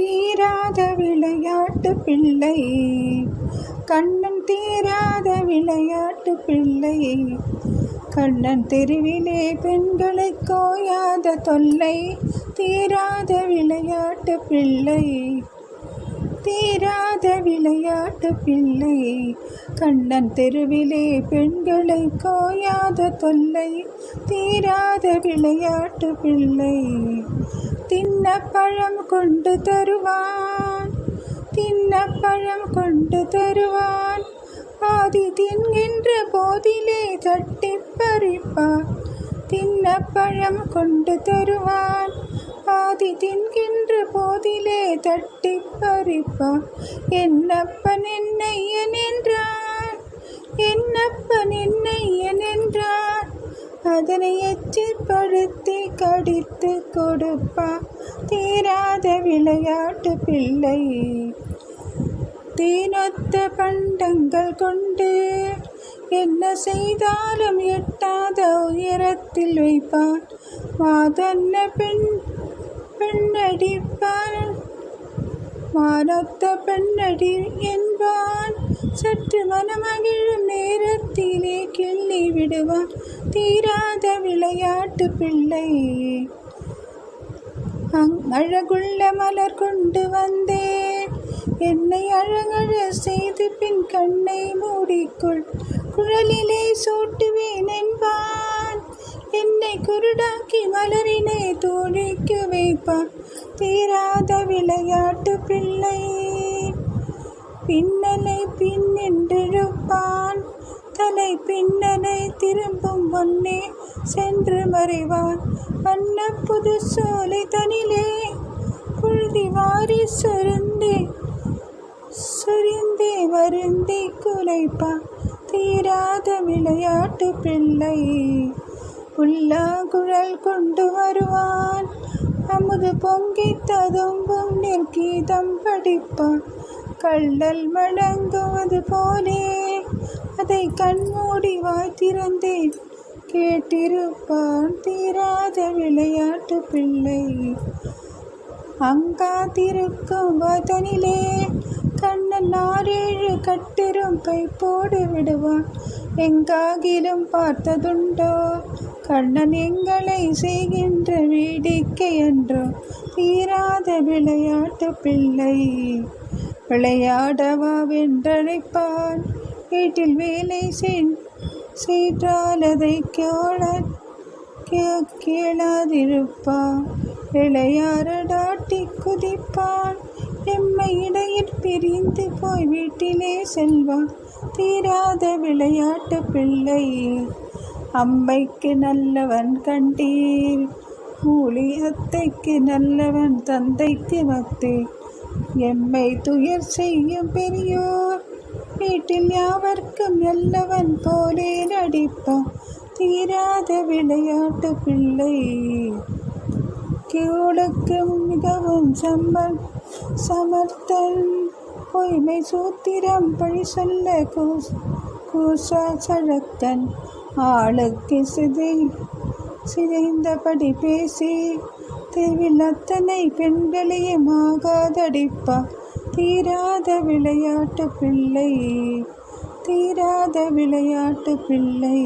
தீராத விளையாட்டு பிள்ளை, கண்ணன் தீராத விளையாட்டு பிள்ளை. கண்ணன் தெருவிலே பெண்களை கோயாத தொல்லை, தீராத விளையாட்டு பிள்ளை, தீராத விளையாட்டு பிள்ளை. கண்ணன் தெருவிலே பெண்களை கோயாத தொல்லை, தீராத விளையாட்டு பிள்ளை. தின்ன பழம் கொண்டு தருவான், தின்ன பழம் கொண்டு தருவான், பாதி தின்கின்ற போதிலே தட்டி பறிப்பான். தின்ன பழம் கொண்டு தருவான், பாதி தின்கின்ற போதிலே தட்டி பறிப்பான். என்னப்பன் என்னையன் என்றான், என்னப்பன் என்னையன் என்றான், அதனை எச்சிப்படுத்தி கடித்து கொடுப்பான். தீராத விளையாட்டு பிள்ளை. தீனொத்த பண்டங்கள் கொண்டு என்ன செய்தாலும் எட்டாத உயரத்தில் வைப்பான். மாதொன்ன பெண்ணடிப்பான், மானொத்த பெண்ணடி என்பான். சற்று மனமகிழும் நேரத்திலே கிள்ளி விடுவான். தீராத விளையாட்டு பிள்ளை. அழகுள்ள மலர் கொண்டு வந்தேன், என்னை அழகழ செய்து பின் கண்ணை மூடிக்கொள், குழலிலே சூட்டுவேன் என்பான். என்னை குருடாக்கி மலரினை தோழிக்கு வைப்பான். தீராத விளையாட்டு பிள்ளை. பின்னலை பின்னென்றிழுப்பான், தலை பின்னலை திரும்பும் முன்னே சென்று மறைவான். வண்ண புது சோலை தனிலே புழுதி வாரி சுரிந்தே வருந்தி குலைப்பான். தீராத விளையாட்டு பிள்ளை. புல்லாங்குழல் கொண்டு வருவான், அமுது பொங்கி ததும்பும் நெற்கீதம் படிப்பான். கள்ளல் வழங்குவது போலே அதை கண்மூடி வாய் திறந்தே கேட்டிருப்பான். தீராத விளையாட்டு பிள்ளை. அங்காதிருக்கும் வாதனிலே கண்ணன் 6 கட்டெரும்பை போடு விடுவான். எங்காகிலும் பார்த்ததுண்டோ கண்ணன் எங்களை செய்கின்ற வேடிக்கை என்றோ. தீராத விளையாட்டு பிள்ளை. விளையாடவா வென்றழைப்பான், வீட்டில் வேலை செய்தால் அதை கேளாதிருப்பான். விளையாடாட்டி குதிப்பான், எம்மை இடையில் பிரிந்து போய் வீட்டிலே செல்வான். தீராத விளையாட்டு பிள்ளை. அம்மைக்கு நல்லவன் கண்டீர், மூலி அத்தைக்கு நல்லவன் தந்தைக்கு மத்தே. எம்மை துயர் செய்யும் பெரியோர் வீட்டில் யாவர்க்கும் நல்லவன் போலே நடிப்பான். தீராத விளையாட்டு பிள்ளை. கேளுக்கு மிகவும் சமர்த்தன், பொய்மை சூத்திரம் பழி சொல்ல கூசா சழக்கன். ஆளுக்கு சிதைந்தபடி பேசி தெருவில் அத்தனை பெண்களையும் ஆகாதடிப்பான். தீராத விளையாட்டு பிள்ளை. தீராத விளையாட்டு பிள்ளை.